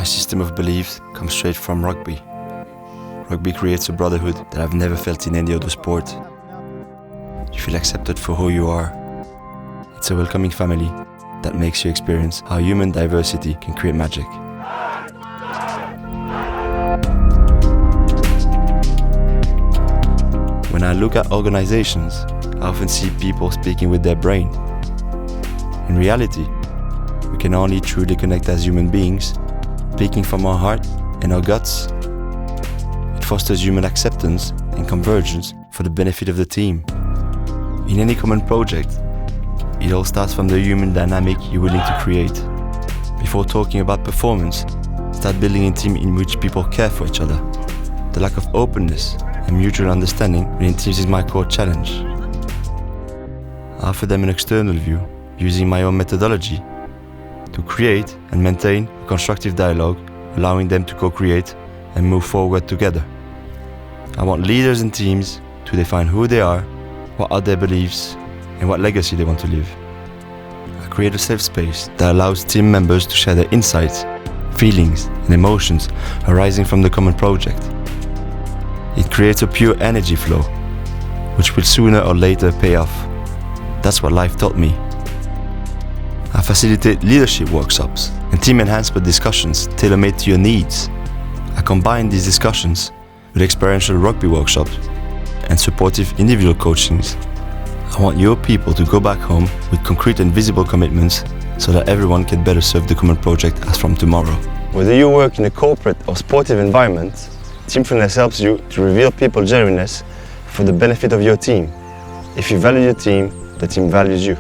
system of beliefs comes straight from rugby. Rugby creates a brotherhood that I've never felt in any other sport. You feel accepted for who you are. It's a welcoming family that makes you experience how human diversity can create magic. When I look at organizations, I often see people speaking with their brain. In reality, we can only truly connect as human beings, speaking from our heart and our guts. It fosters human acceptance and convergence for the benefit of the team. In any common project, it all starts from the human dynamic you're willing to create. Before talking about performance, start building a team in which people care for each other. The lack of openness and mutual understanding within teams is my core challenge. I offer them an external view, using my own methodology to create and maintain a constructive dialogue, allowing them to co-create and move forward together. I want leaders and teams to define who they are, what are their beliefs, and what legacy they want to leave. I create a safe space that allows team members to share their insights, feelings, and emotions arising from the common project. It creates a pure energy flow, which will sooner or later pay off. That's what life taught me. I facilitate leadership workshops and team enhancement discussions tailor-made to your needs. I combine these discussions with experiential rugby workshops and supportive individual coachings. I want your people to go back home with concrete and visible commitments so that everyone can better serve the common project as from tomorrow. Whether you work in a corporate or sportive environment, Teamfullness helps you to reveal people's genuineness for the benefit of your team. If you value your team, the team values you.